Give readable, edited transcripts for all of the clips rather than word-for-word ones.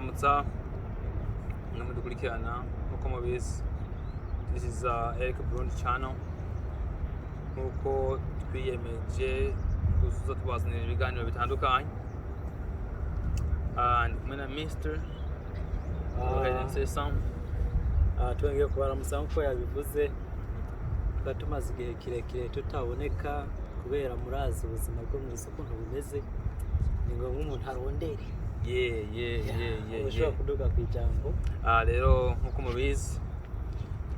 kubaramutsa mudukurikirana nkuko mubizi. This is Eric Burundi channel. Nkuko twiyemeje kuzuza tubazanira ibiganiro bitandukanye. And kumwe na Mr. Go ahead and say something. Twongeye kubaramutsa nkuko yabivuze. Tumaze igihe kirekire tutaboneka kubera murazi ubuzima bwo mu isoko ntubumeze. Ni ngo umuntu arondere. Ushobora kuduga ku ijambo. Rero nkuko mubizi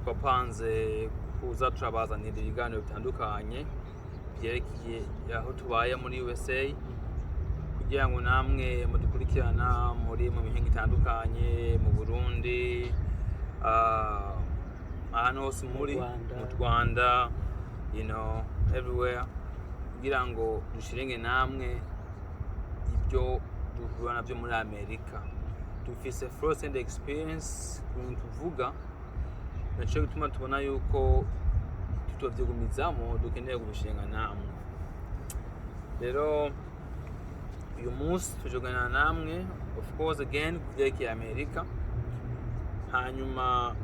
twapanze kuza turabazanira ibiganiro bitandukanye byerekeye aho tubaye muri USA kugira ngo namwe mudukurikirana muri mu mihingo itandukanye mu Burundi, ahantu hose muri mu Rwanda, you know, everywhere, kugira ngo dushirenge namwe ibyo duhura nabyo muri Amerika. Dufise first hand experience tuvuga, naco gituma tubona yuko tutovyigumizamo dukeneye kubishinga namwe. Rero uyu munsi tujogana namwe, of course again kuvyerekeye Amerika. Hanyuma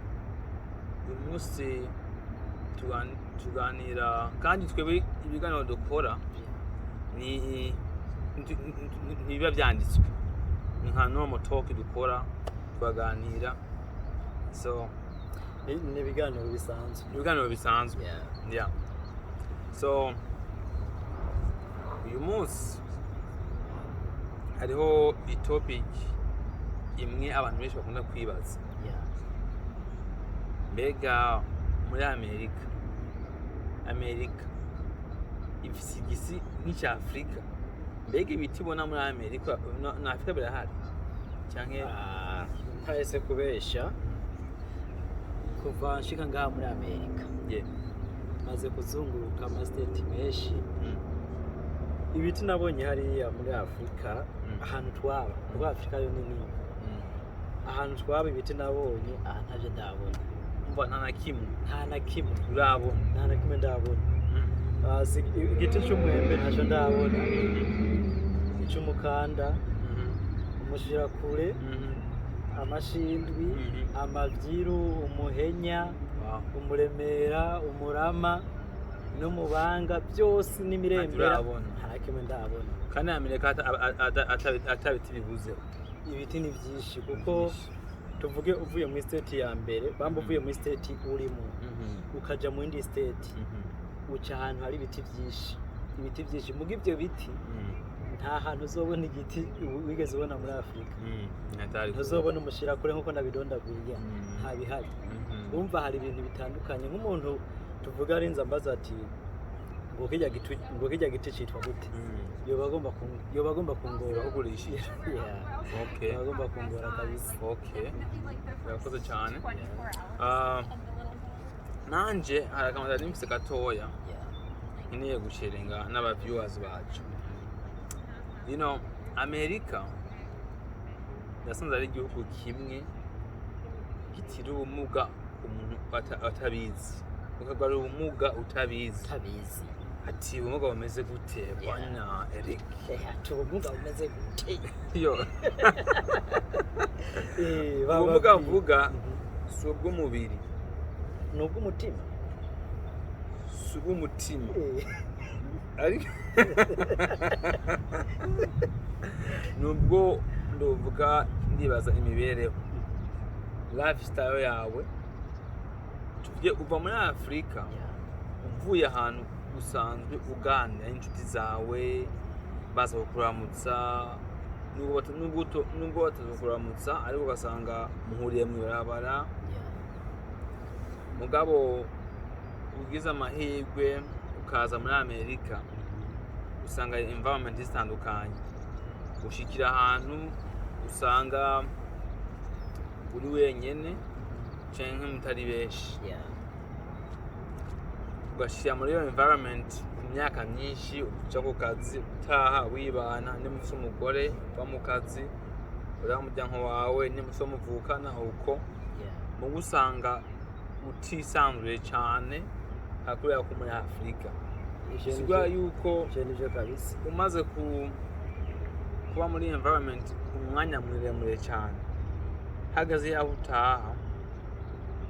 uyu munsi tuganira kandi twebwe ibiganiro dukora ni biba byanditswe, ni nka normal talk dukora twaganira, so ni ibiganiro bisanzwe. Yeah. So uyu munsi hariho topic imwe abantu benshi bakunda kwibaza. Mbega muri Amerika ifise igisi nk'icya Afrika? Mbega ibiti bona muri Amerika na Afrika birahari canke ntahise kubesha? Kuva nshika ngaha muri Amerika maze kuzunguruka ama state menshi, ibiti nabonye hariya muri Afrika ahantu twaba muri Afrika yo nini, ahantu twaba ibiti nabonye aha ntaje ndabona. Umva nta na kimwe ndabona. Igiti cy'umwembe ntaje ndabona, icy'umukanda, umushirakure, amashindwi, amavyiru, umuhenya, umuremera, umurama n'umubanga, byose n'imirembera nta kimwe ndabona. Kandi Amerika atabiti bibuze. Ibiti ni byinshi kuko tuvuge uvuye muri state ya mbere, bamba uvuye muri state urimo ukaja mu indi state, uca ahantu hari ibiti byinshi. Muga ibyo biti nta hantu uzobona igiti wigeze ubona muri Afrika. Ntuzobona umushirakure nkuko nabidondaguye, nta bihari. Umva hari ibintu bitandukanye. Nk'umuntu tuvuga arinze ambaza ati ngo kijya giti cyitwa gute, yoba agomba kungora kugurishije. Okay, agomba kungora kabisa. Okay, yakoze cyane. Nanje harakamara nimfise gatoya nkeneye gusherenga n'aba viewers bacu. You know, Amerika nasanze ari igihugu kimwe kitiri ubumuga umuntu atabizi. Ukagwara ubumuga utabizi. Ati ubumuga bumeze gute bwana Eric? Ati ubumuga bumeze gute? Yo. Ubumuga mvuga si ubw'umubiri, ni ubw'umutima. Si ubw'umutima. Ari nubwo ndovuga ndibaza imibereho, lifestyle yawe. Tuvye uva muri Afrika uvuye ahantu usanzwe uganira n'inshuti zawe, baza kukuramutsa, nubwo batakuramutsa ariko ugasanga muhuriye mu barabara. Mugabo ugize amahirwe ukaza muri Amerika usanga environment zitandukanye, ushikira ahantu usanga uri wenyene canke mutari benshi. Ugashira muri iyo environment ku myaka myinshi, uca ku kazi utaha wibana n'umufise umugore uva mu kazi, uri umuryango wawe n'umufise muvukana uko, mu gusanga utisanzuye cyane kubera ko muri Afrika. Sigwa yuko umaze kuba muri environment umwanya muremure cyane hagaze yaho utaha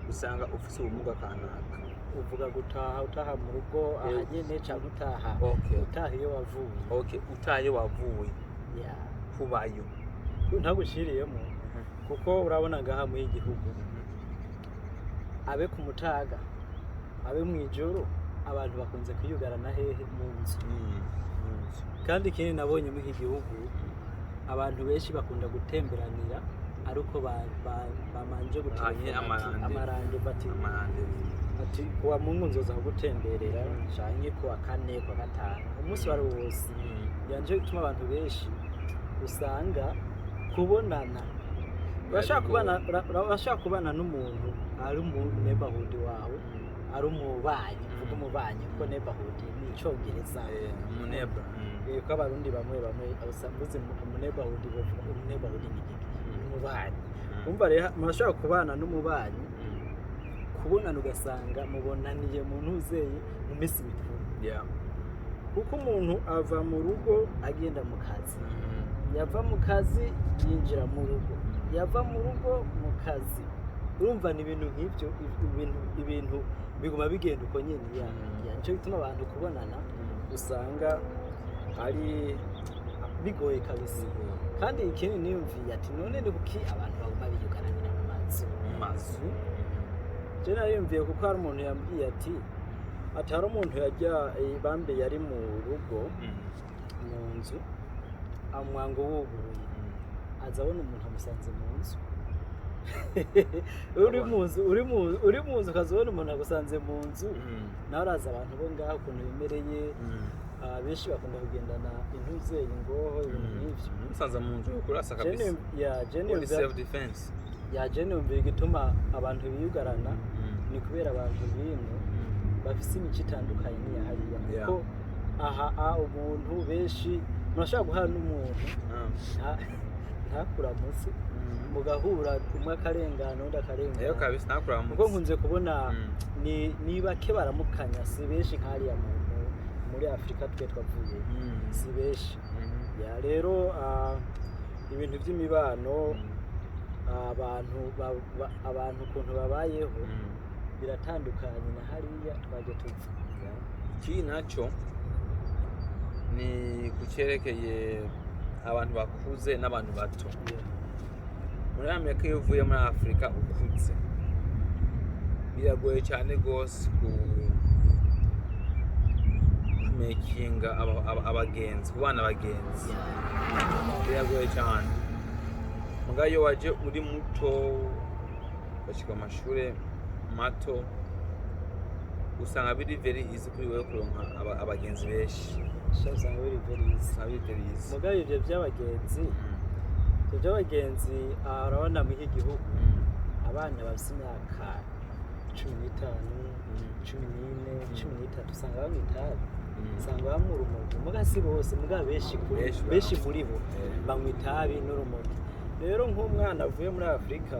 usanga ufise ubumuga kanaka. uvuga utaha mu rugo ahanyene cyangwa utaha iyo wavuye. Utaha iyo wavuye Yeah. kubayo ntagushiriyemo kuko urabona ngaha mu igihugu abe ku mutaga abe mu ijoro abantu bakunze kwiyugarana hehe mu nzu. Kandi ikindi nabonye mu iki gihugu abantu benshi bakunda gutemberanira ariko bamanje gutemberana amarande ati kuwa Mungu nzoza kugutemberera canke kuwa kane kuwa gatanu umunsi wari wose. Yanje bituma abantu benshi usanga kubonana urashaka kubana n'umuntu ari mu neighborhood wawe ari umubanyi uvuga umubanyi kuko neighborhood ni icongereza mu neighbor ko abarundi bamwe usambuze mu neighborhood bavuga neighborhood ni umubanyi. Umva rero murashaka kubana n'umubanyi kubonana ugasanga mubonaniye mu ntuzeye mu minsi mikuru. Kuko umuntu ava mu rugo agenda mu kazi yava mu kazi yinjira mu rugo yava mu rugo mu kazi. Urumva ni ibintu nk'ibyo ibintu biguma bigenda uko nyine nicyo bituma abantu kubonana usanga ari bigoye kabisa. Kandi ikindi niyumviye ati none ni kuki abantu baguma biyugaranira mu mazu. Je nariyumviye kuko hari umuntu yambwiye ati hari umuntu yajya bambe yari mu rugo mu nzu amwango wuguruye aza abona umuntu amusanze mu nzu. uri mu nzu ukazabona umuntu agusanze mu nzu nawe uraza abantu bo ngaho ukuntu bimereye. Benshi bakunda kugendana intuze ingoho ibintu nk'ivyo musanze mu nzu kurasa kabisa. Self defense yumvira igituma abantu biyugarana ni kubera abantu bino bafise imico itandukanye n'iya hariya kuko umuntu benshi murashobora guhana n'umuntu ntakuramutse mugahura umwe akarengana undi akarengana kuko nkunze kubona ni bake baramukanya si benshi nk'ariya muntu muri Afurika twe twavuye si benshi. Rero ibintu by'imibano abantu ukuntu babayeho biratandukanye na hariya twaje tuva. Iki nacyo ni kucyerekeye abantu bakuze n'abantu bato. Muri Amerika iyo uvuye muri Afurika ukuze biragoye cyane rwose kumekinga abagenzi kubana abagenzi biragoye cyane. Muga iyo waje uri muto bashika amashuri mato usanga biri very easy kuri wewe kuronka abagenzi benshi. Usanga biri very easy. Muga ibyo by'abagenzi urabona mu iki gihugu abana bafite imyaka 15 14 13 usanga bamwitabi usanga bamwe urumogi. Muga si bose muga benshi muri bo banywa itabi n'urumogi. Rero nk'umwana avuye muri Afurika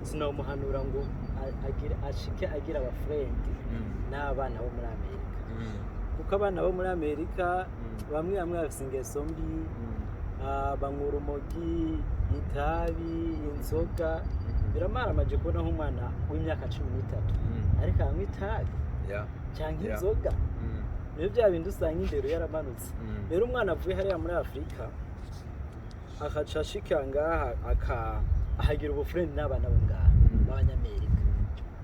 sinamuhanura ngo agira abafrendi n'abana bo muri Amerika kuko abana bo muri Amerika bamwe bafite ingeso mbi banywa urumogi itabi inzoga. Biramara amaje kubona nk'umwana w'imyaka 13 ariko anywa itabi cyangwa inzoga. Rero bya bindi usanga indero yaramanutse. Rero umwana avuye hariya muri Afurika akaca ashika ngaha ahagira ubufrendi n'abana bo ngaha b'Abanyamerika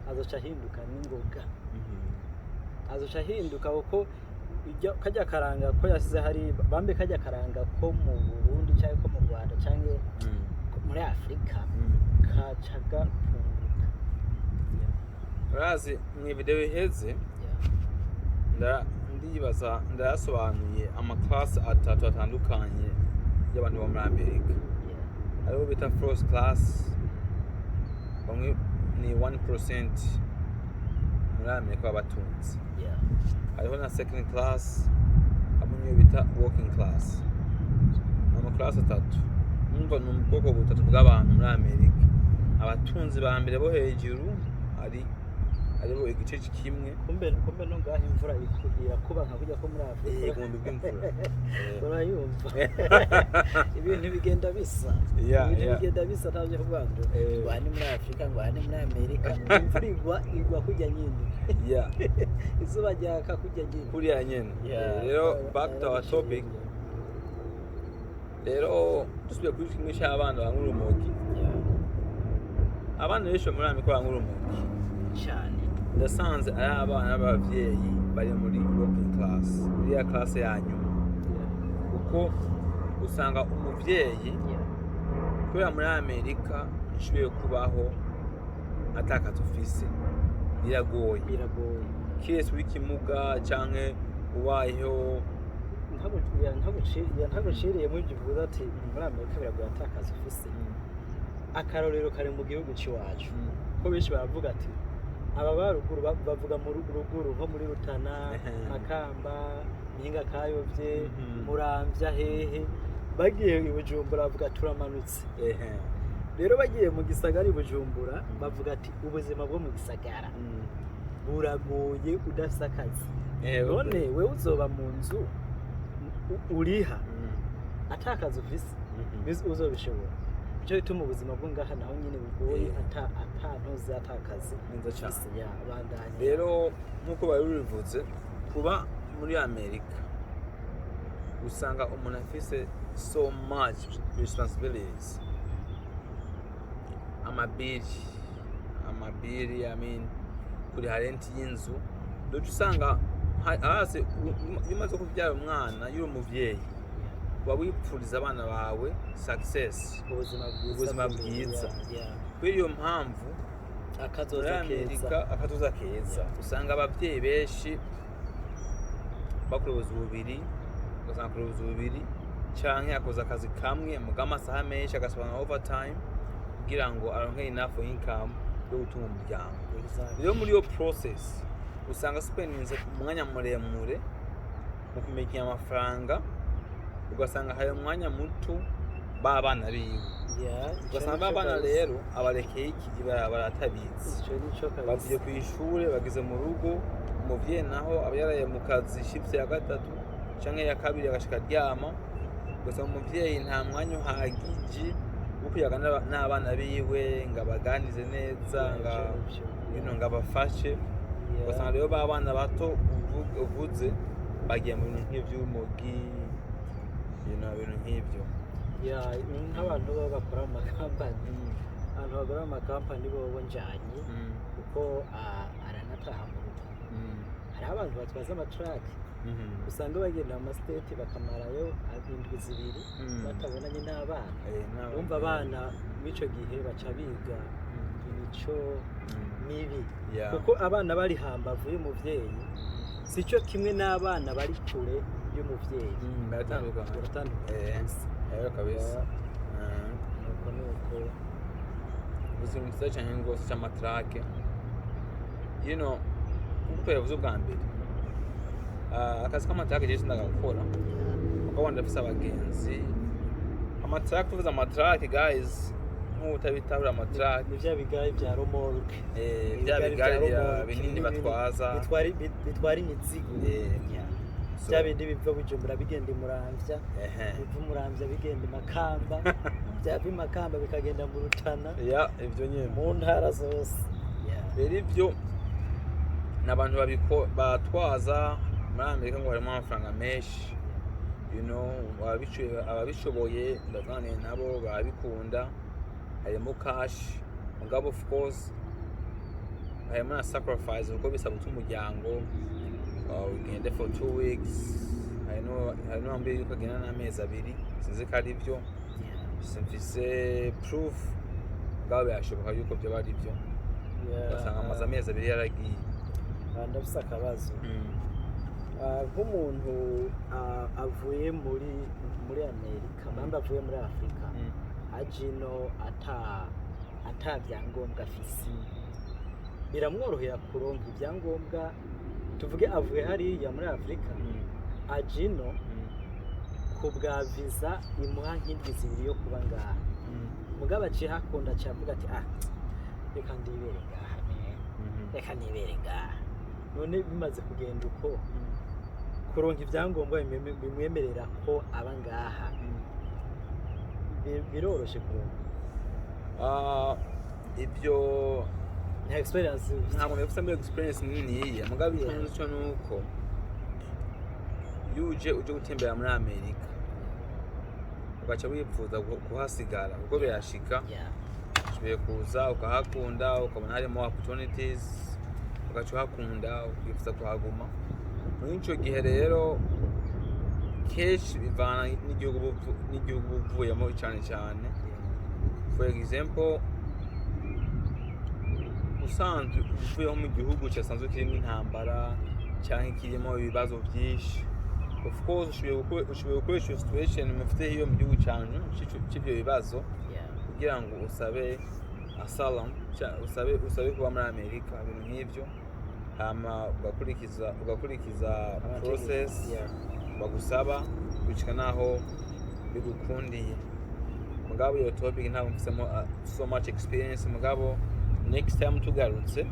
azoca ahinduka n'ingoga. Azoca ahinduka kuko kajya karanga ko yasize hari bambe kajya karanga ko mu Burundi cyangwa ko mu Rwanda cyangwa muri Afurika kacaga kunguka. Urazi mu video iheze ndibaza ndayasobanuye amaklasi atatu atandukanye y'abantu bo muri Amerika. Hariho bita first class bamwe ni 1% muri Amerika b'abatunzi. Hariho na second class hamwe n'iyo bita working class. Amaklasi atatu numva ni ubwoko butatu bw'abantu muri Amerika. Abatunzi ba mbere bo hejuru hari aribo igice kimwe kumbe no ngaho imvura irakuba nka kujya ko muri Afrika igomba bw'imvura urayumva ibintu bigenda bisa bigenda bisa ntabyo kuvuga ngo wani muri Afrika ngo wani muri Amerika imvura igwa kujya nyine izuba ryaka kujya nyine kuriya nyene rero back to our topic rero dusubiye kuri kimwe cy'abana banywa urumogi abana benshi muri Amerika banywa urumogi cyane ndasanze ari abana b'abavyeyi bari muri working class iriya class ya nyuma kuko usanga umuvyeyi kubera muri Amerika nshoboye kubaho atakaza ufise biragoye kese w'ikimuga canke ubayeho ntaguciriye muri ibyo uvuga ati muri Amerika biragoye atakaza ufise akarorero kare mu gihugu cy'iwacu ko benshi baravuga ati aba baruguru bavuga mu ruguru nko muri Rutana Makamba Mpinga Kayovye Muramvya hehe bagiye i Bujumbura bavuga turamanutse rero bagiye mu gisagara i Bujumbura bavuga ati ubuzima bwo mu gisagara buragoye udafise akazi none wewe uzoba mu nzu uriha atakaza ufise uzobishobora cyo bituma ubuzima bwo ngaha naho nyine bugoye atantuze atakazi neza cyane abandanya rero nkuko babivuze kuba muri Amerika usanga umuntu afise so much responsibilities amabiri I mean kuri rent y'inzu doje usanga hase umaze kubyara umwana yuri umuvyeyi wawipfuriza abana bawe success ubuzima bwiza kuri iyo mpamvu akazoza keza usanga abavyeyi benshi bakurubuza ububiri ugasanga kurubuza ububiri canke akoza akazi kamwe mugamasaha menshi agasobanura overtime kugira ngo aronke enough income yo gutunga umuryango rero muri iyo process usanga spendinze umwanya muremure mu kumekinya amafaranga ugasanga hari umwanya muto babana biwe ugasanga babana rero abarekeye iki baratabizi bavuye ku ishure bagize mu rugo umuvyeyi naho aba yaraye mu kazi shift ya gatatu canke ya kabiri agashika ryama ugasanga umuvyeyi nta mwanya uhagije wo kuyagana n'abana biwe ngo abaganize neza ngo abafashe ugasanga rero babana bato uvuze bagiye mu bintu nk'ivy'urumogi ibintu nk'ibyo nk'abantu baba bakora mu makampani abantu bakora mu makampani bobo njanye kuko aranataha mu rugo hariho abantu batwaza amatraki usanga bagenda mu masiteti bakamarayo indwi zibiri batabonanye n'abana bumva abana mw'ico gihe baca biga imico mibi kuko abana bari hambavu y'umuvyeyi sico kimwe n'abana bari kure y'umuvyeyi baratandukanye kabisa nuko ubuzima bwiza cyane rwose cy'amatrake nkuko yavuze ubwa mbere akazi k'amatrake jewe sindagakora kuko wenda afise abagenzi amatrake tuvuze amatrake guys nk'utabitahura amatrake ni vya bigari vya romorke vya bigari binini batwaza bitwara imizigo bya bindi biva Bujumbura bigenda i Muramvya biva Muramvya bigenda i Makamba byava i Makamba bikagenda mu Rutana ivyo nyene mu ntara zose rero ivyo n'abantu batwaza muri Amerika ngo harimo amafaranga menshi ababishoboye ndaganira nabo barabikunda harimo cash mugabo of course harimo na sacrifice kuko bisaba guta umuryango ugende for 2 weeks hari n'uwambwiye yuko agenda n'amezi 2 sinzi ko ari byo simfise proof mugabo birashoboka yuko byo bari byo basanga amaze amezi 2 yaragiye ndafise akabazo nk'umuntu avuye muri Amerika bamba avuye muri Afrika ajino ata byangombwa afise biramworohera kuronka ibyangombwa tuvuge avuye hariya muri Afrika ajino kubwa visa imuha nk'indwi zibiri yo kuba ngaha mugabo aciye hakunda avuga ati reka ndibere ngaha reka nibere ngaha none bimaze kugenda uko kuronka ibyangombwa bimwemerera ko aba ngaha biroroshe kuronka ibyo nta experience ntabwo nifite muri experience niniya mugabo ikibazo cyo nuko uje gutembera muri Amerika ugaca wifuza kuhasigara kuko birashika ushoboye kuza ukahakunda ukabona harimo opportunities ugaca uhakunda ukifuza kuhaguma muri icyo gihe rero kenshi bivana n'igihugu uvuyemo cyane cyane for example usanzwe uvuyeho mu gihugu cyasanzwe kirimo intambara cyangwa kirimo ibibazo byinshi of course ushoboye gukoresha iyo situation mufite hiyo mu gihugu cyanyu cy'ibyo bibazo kugira ngo usabe asylum usabe kuba muri Amerika ibintu nk'ibyo hama ugakurikiza process bagusaba gushika naho bigukundiye mugabo iyo topic ntabwo mfisemo so much experience mugabo next time tugarutse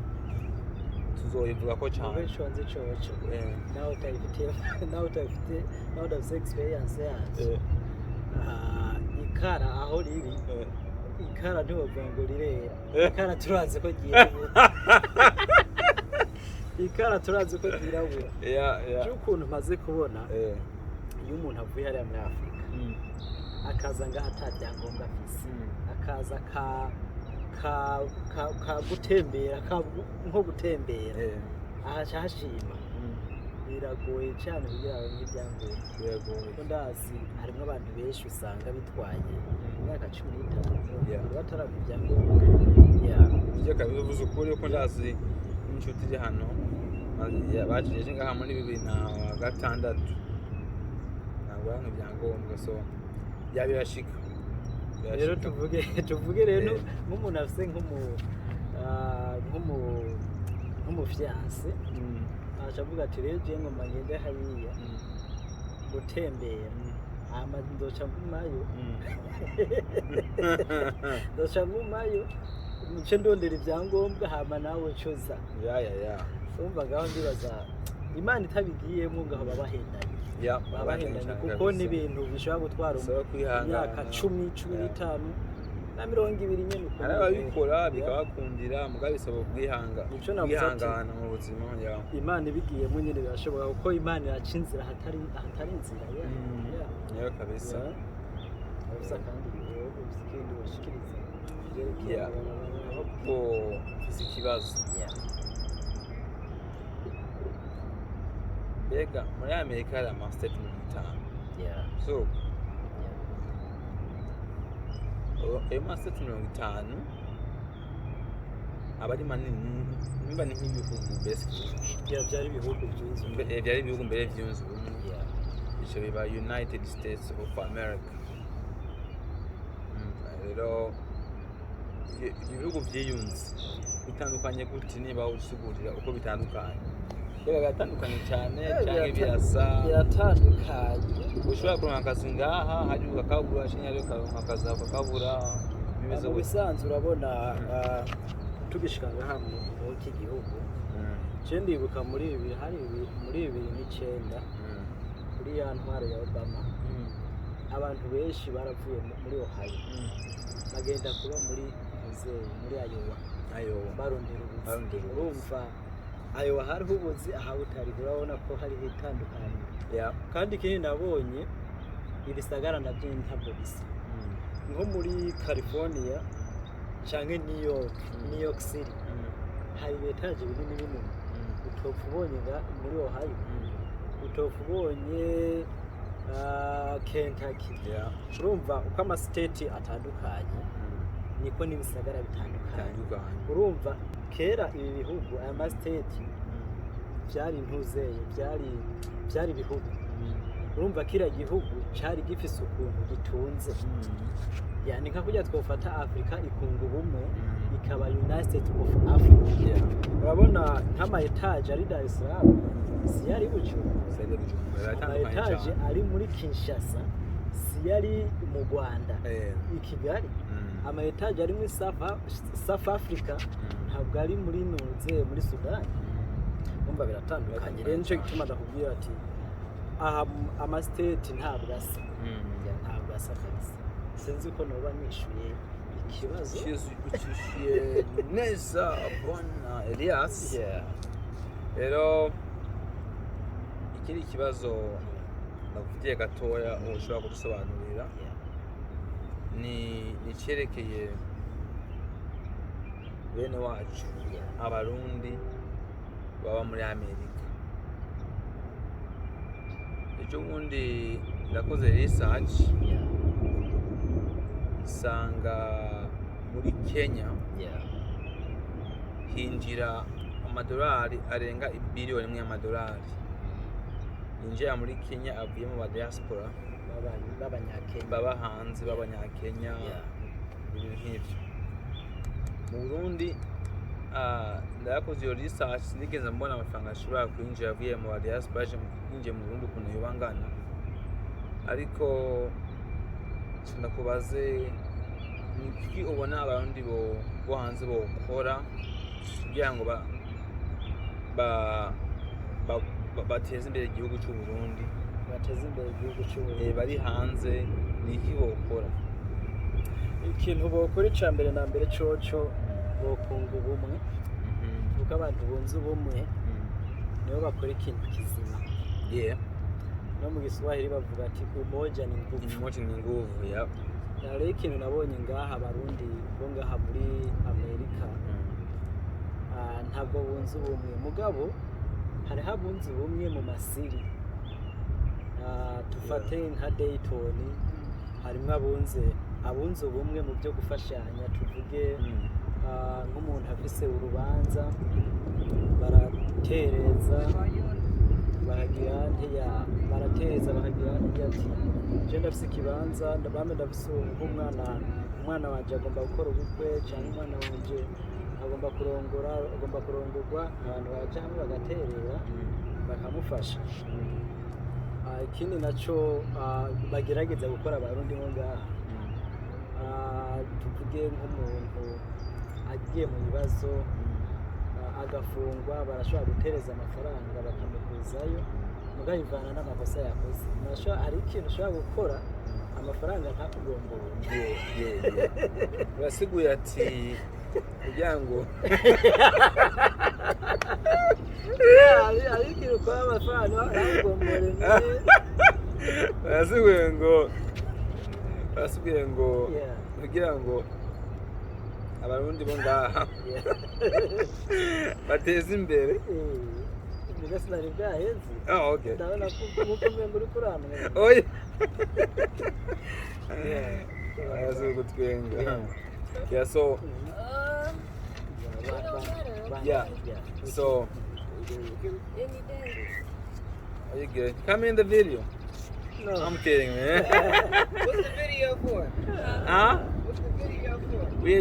tuzoyivuga ko cyane nawe utafite experience yacu ikara aho riri ikara ntibavuga ngo rirera ikara turazi ko ryirabura cy'ukuntu maze kubona iyo umuntu avuye hariya muri Afurika akaza ngaha atabyangombwa afise akaza ka gutembera nko gutembera ahaca hashima biragoye cyane kugira ngo ibyangombwa kuko ndazi harimo abantu benshi usanga bitwaye imyaka 15 batarabona ibyangombwa ibyo kabivuze ukuri ko ndazi inshuti iri hano bajeje ngaha muri 2006 ntabwo bamwe ibyangombwa so yabirashika rero tuvuge rero nk'umuntu afise nk'umufiance acavuga ati rero je ngomba ngende hariya gutembera hama ndoca ngumayo nice ndondera ibyangombwa hama nawe coza umva ngaho ndibaza Imana itabigiyemo ngaho babahendanye kuko n'ibintu bishobora gutwara imyaka 10, 15 na 20 nyene uko arabikora bikabakundira mugabo bisaba kwihangana mu buzima Imana ibigiyemo nyene birashoboka kuko Imana iraca inzira hatari inzira ya kabisa kabisa kandi ikindi bashikiriza ko ikibazo mbega muri Amerika hari amastate 50 so ayo mastate 50 aba ari manini nimba ni nk'ibihugu basically byari ibihugu mbere byunze ubumwe icyo biba United States of America rero ibihugu byiyunze bitandukanye gute niba usigurira uko bitandukanye biratandukanye cyane cyangwa biratandukanye ushobora kuronka akazi ngaha hari ukakabura cyangwa ukaronka akazi ukakabura bimeze bisanzwe urabona tugishika ngaha mu iki gihugu je ndibuka muri 2009 kuri ya ntwaro ya Obama abantu benshi baravuye muri Ohio bagenda kuba muri Iowa barondera ubuzi urumva Iowa hariho ubuzi aha utari urabona ko hari hitandukanye kandi ikindi nabonye ibisagara nabyo ntabwo bisa nko muri California canke New York City hari betaje binini utopfa ubonye muri Ohio utopfa ubonye Kentucky urumva uko amastate atandukanye niko n'ibisagara bitandukanye urumva kera ibi bihugu aya mastate byari ntuzeye byari bihugu urumva kira gihugu cyari gifise ukuntu gitunze yani nka kujya twofata Afrika ikunga ubumwe ikaba United States of Africa urabona nk'ama etage ari Dar es Salaam si yari Bujumbura ama etage ari muri Kinshasa si yari mu Rwanda i Kigali ama etage ari muri South Africa ntabwo ari muri nuze muri Sudani umva biratandukanye rero nicyo gituma ndakubwira ati aha amastate ntabwo asa ntabwo asa kabisa sinzi ko noba nishuye ikibazo ukishyuye neza bwana Elias rero ikindi kibazo ndakufitiye gatoya ushobora kudusobanurira ni icyerekeye bene wacu abarundi baba muri Amerika. Ejo bundi ndakoze research nsanga muri Kenya hinjira amadolari arenga ibiliyoni imwe y'amadolari yinjira muri Kenya avuye mu diaspora baba hanze b'abanyakenya ibintu nk'ibyo. Mu Burundi ndakoze iyo research nigeze mbona amafaranga ashobora kwinjira avuye mu diaspora yinjiye mu Burundi ukuntu yobangana, ariko ndakubaze ni iki ubona abarundi bo hanze bokora kugira ngo bateze imbere igihugu cy'u Burundi, bari hanze ni iki bokora? Ikintu bokora icya mbere na mbere coco bokunga ubumwe kuko abantu bunze ubumwe nibo bakora ikintu kizima. No mu Giswahili bavuga ati umoja ni nguvu. Rero ikintu nabonye ngaha abarundi bo ngaha muri Amerika ntabwo bunze ubumwe, mugabo hariho abunze ubumwe mu masiri. Tufate nka Dayton harimo abunze ubumwe mu byo gufashanya, tuvuge nk'umuntu afise urubanza baratereza bakagira ati je ndafise ikibanza ndabame ndafise umwana wanje agomba gukora ubukwe cyangwa umwana wanje agomba kurongorwa, abantu baje hamwe bagaterera bakamufasha. Ikindi nacyo bagerageza gukora abarundi bo ngaha, tuvuge nk'umuntu agiye mu bibazo agafungwa barashobora gutereza amafaranga bakamukuzayo mugayivana n'amakosa yakoze. Hari ikintu ushobora gukora amafaranga ntakugombora. Urasiguye ati kugira ngo hari ikintu ukora amafaranga ntakugombore. Urasiguye ngo kugira ngo abarundi bo ngaha bateze imbere. Sinari bwaheze. Okay. Ndabona kuko mbembe uri kurana. Oya. Ayazo gutwenga. So so are you good? Come in the video. No. I'm kidding, man. What's the video for? Huh? What's the video for? We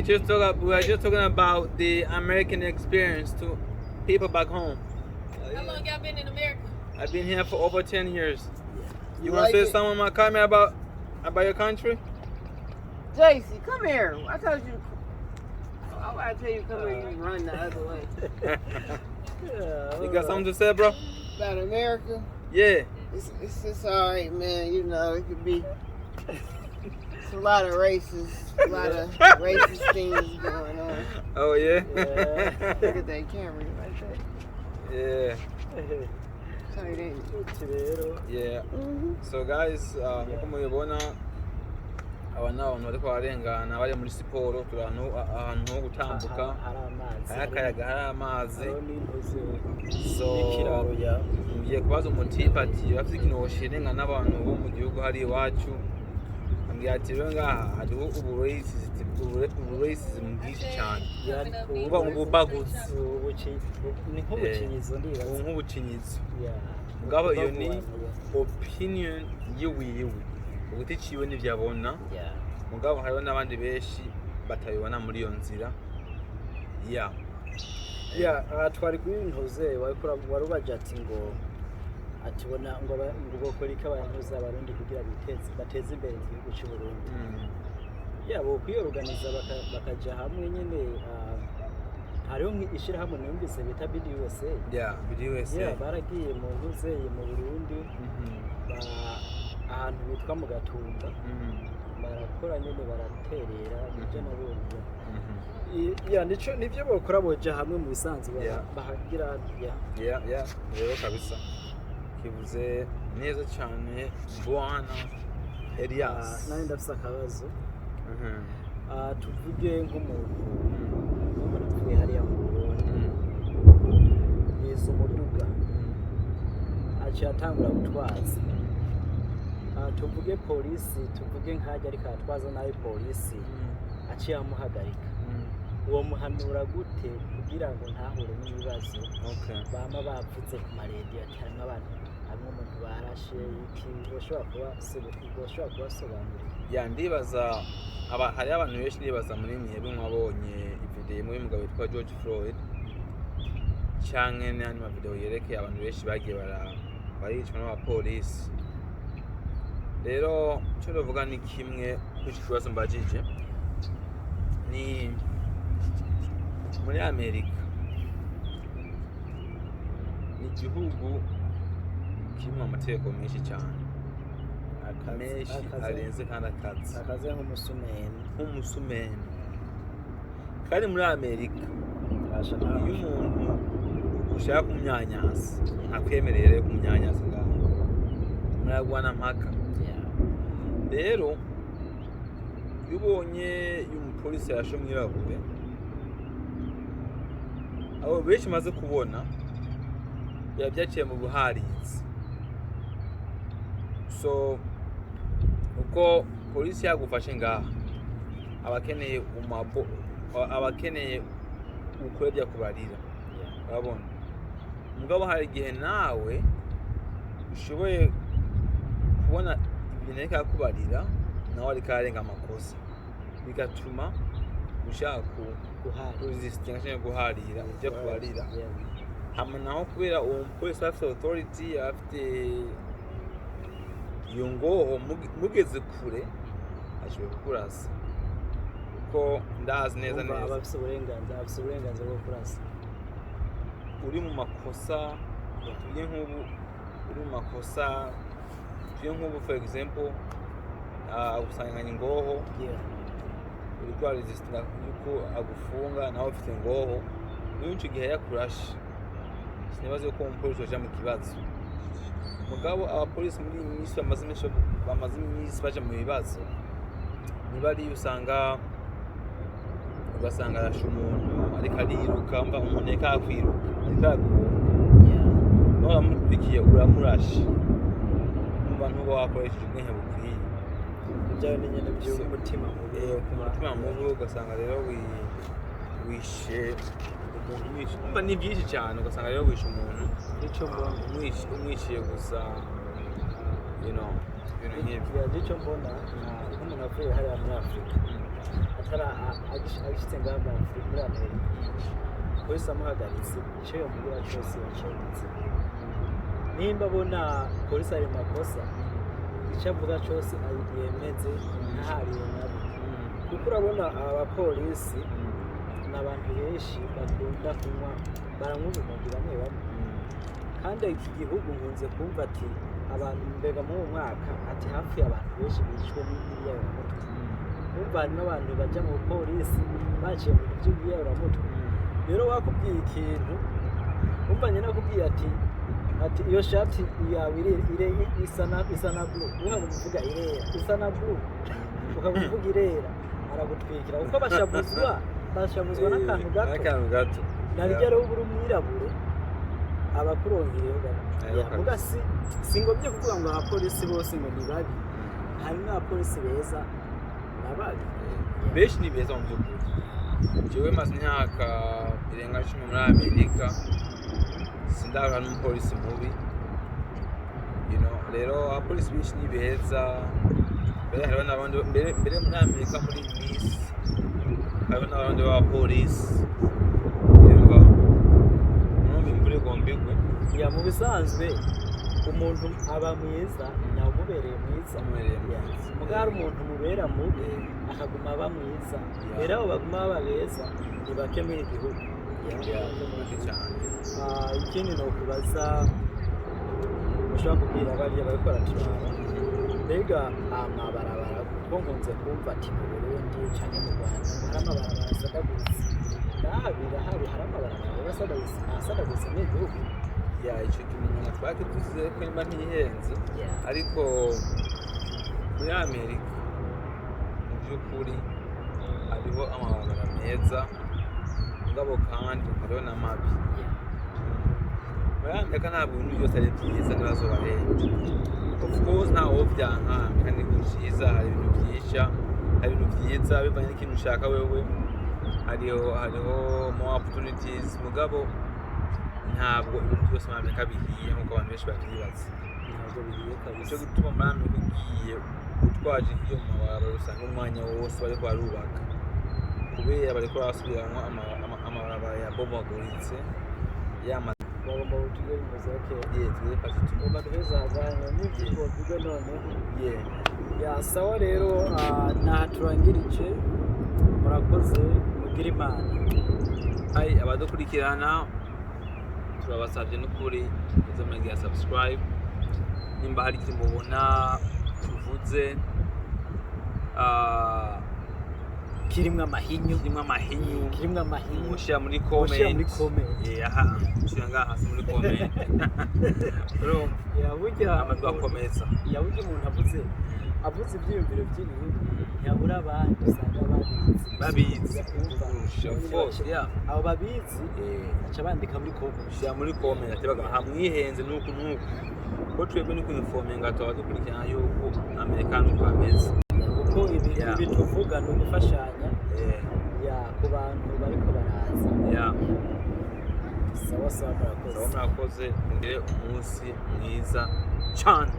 are just talking about the American experience to people back home. How long y'all been in America? I've been here for over 10 years. You want like to say it? something in my comment about your country? JC, come here. I told you. I tell you, come here. You run the other way. You got something to say, bro? About America? Yeah. It's all right, man. You know, it could be. It's a lot of racist things going on. Oh yeah. Look at that camera right there. Yeah. Sorry, they. Yeah. So guys, nkuko mubibona aba ni abantu bariko barengana bari muri siporo, turi ahantu ho gutambuka, hari akayaga, hari amazi. So ngiye kubaza umutipe ati bafite ikintu woshirenga n'abantu bo mu gihugu hari iwacu, ambwira ati rero ngaha hariho ubu-racism bwinshi cyane, uba ububaguzi, ni nk'ubucinyizo ndibaza. Nk'ubucinyizo. Ngabo iyo ni opinion yiwe uguti ciwe n'ivyabona. Mugabo hariho n'abandi benshi batabibona muri iyo nzira. Twari kwintuze warubaje ati ngo atibona ngo gukora ikabantuza abarundi kugira bateze imbere igihugu cy'u Burundi. Bo kwiyoruganiza bakaja hamwe nyene hariho nk'ishirahamwe numvise bita BDUSA BDUSA baragiye mu ntuzeye mu Burundi ahantu bitwa mu Gatumba barakora nyene baraterera ibyo nabonye nico nivyo bokora boja hamwe mu bisanzwe bahagira rero kabisa kivuze neza cyane Bwana Elias. Nari ndafise akabazo tuvuge nk'umuntu muri hariya mu Burundi yesu umuduga aciye atangura gutwaza tuvuge polisi tuvuge nkajya ariko atwaza nabi polisi aciye amuhagarika uwo muhanura gute kugira ngo ntahure n'ibibazo bama bavutse ku marediyo ati harimo abantu harimo umuntu barashe iki bashobora kubasobanurira ndibaza hariho abantu benshi ndibaza muri mwebwe mwabonye ivideo imwe y'umugabo witwa George Floyd canke n'andi mavideo yerekeye abantu benshi bagiye baricwa n'abapolisi. Rero icyo ndavuga ni kimwe kuri iki kibazo mbajije, ni muri Amerika ni igihugu kirimo amategeko menshi cyane menshi arenze kandi akaze nk'umusumeni kandi muri Amerika iyo umuntu ushaka kumyanyaza ntakwemerere kumyanyaza ngaho muragwana mpaka. Rero iyo ubonye umupolisi yashe umwirabure abo benshi maze kubona byaciye mu buharizi. So uko polisi yagufashe ngaha abakeneye ukore bya kubarira urabona mugabo hari igihe nawe ushoboye kubona ibintu ariko akubarira nawe ariko arenga amakosa bigatuma ushaka kuresistinga cyangwa guharira ibyo kubarira hamwe naho kubera uwo mupolisi afite authority afite iyo ngoho mugeze kure ashobora kukurasa kuko ndazi neza abafite uburenganzira bwo kurasa uri mu makosa tuye nk'ubu for example agusanganya ingoho uri kwa resistinga yuko agufunga nawe ufite ingoho n'icyo gihe yakurashe sinibaze ko umupolisi waje mu kibazo mugabo abapolisi muri iyi minsi bamaze iminsi baje mu bibazo niba ari ugasanga arashe umuntu ariko ariruka mva umuntu ariko akwiruka ariko aguhunga nawe uramukurikiye uramurashe numva ntuba wakoresheje ubwenge bukwiye ibyawe ni nyine by'umutima mubi ugasanga rero wishe umuntu umva ni byinshi cyane ugasanga rero wishe umuntu icyo mbona umwishiye gusa ibintu nk'ibyo icyo mbona nk'umuntu avuye hariya muri Afurika agishitse ngaha muri Amerika polisi amuhagaritse icyo yamubwira cyose yacometse nimba abona polisi ari mu makosa icyo avuga cyose yemeze ntahariye nabo kuko urabona aba bapolisi ni abantu benshi bakunda kunywa baranywa urumogi bamwe bamwe kandi iki gihugu nkunze kumva ati abantu mbega muri uwo mwaka ati hafi abantu benshi bishwe n'ibiyayuramutwe numva hari n'abantu bajya mu polisi baciye mu bintu by'ibiyayuramutwe. Rero wakubwiye ikintu umva nyine akubwiye ati iyo shati yawe isa na blue uhaga uvuga irera isa na blue ukavuga irera aragutwikira kuko bashabuzwa n'akantu gato naryo rero ubura umwirabure abakurongeyeho muga singobye kuvuga ngo abapolisi bose ngo ni babi hari n'abapolisi beza nababi benshi ni beza mu by'ukuri jewe maze imyaka irenga 10 muri Amerika sindabona n'umupolisi mubi rero abapolisi benshi ni beza mbere hariho n'abandi mbere muri Amerika muri Miss hariho n'abandi b'abapolisi yumva imvura igombigwe mu bisanzwe umuntu aba mwiza nawe umubereye mwiza muga hari umuntu mubera mubi akaguma aba mwiza rero abo baguma baba beza ni bake muri igihugu make cyane. Ikindi ni ukubaza ushobora kubwira bariya bariko baraturaba mbega amabarabara kuko nkunze kumva ati mu Burundi canke mu Rwanda hari amabarabara asadaguritse birahari hari amabarabara asadaguritse n'igihugu Icyo kintu twari tuzi ko nimba ntihenze ariko muri Amerika mu by'ukuri hariho amabarabara meza ngabo kandi hariho n'amabi. Muri Amerika nta bintu byose ari byiza ntibazobahenda. Of course nta wovyanka Amerika ni byiza, hari ibintu byisha, hari ibintu byiza bivanye n'ikintu ushaka wewe, hariho more opportunities mugabo ntabwo ibintu byose muri Amerika bihiye nk'uko abantu benshi babyibaza. ntabwo bigiye kabisa Nicyo gituma muri Amerika ugiye utwaje nk'iyo mu mabarabara usanga umwanya wose bariko barubaka kubera bariko barasubiramwo amabarabara yabomaguritse bagomba kutugera imeze okay tugiye kazi tugomba duheza hagana n'ibyo bigo noneho sawa rero ntaha turangirije murakoze mugire imana. abadukurikirana turabasabye n'ukuri muze muragira subscribe nimba hari ikintu mubona tuvuze kirimwe amahinyu mushira muri mushira muri comment mushira ngaha hasi muri comment burya amajwi akomeza burya umuntu avuze ibyiyumviro by'ibintu ntiyabura abandi usanga babizi abo babizi baca bandika muri comment mushira muri comment ati baga hamwihenze nuko ko twebwe nuko informinga tuba dukurikirana yuko Amerika nuko ameze kuko ibi tuvuga ni ugufashanya ku bantu bariko baraza sawa murakoze mugire umunsi mwiza cyane.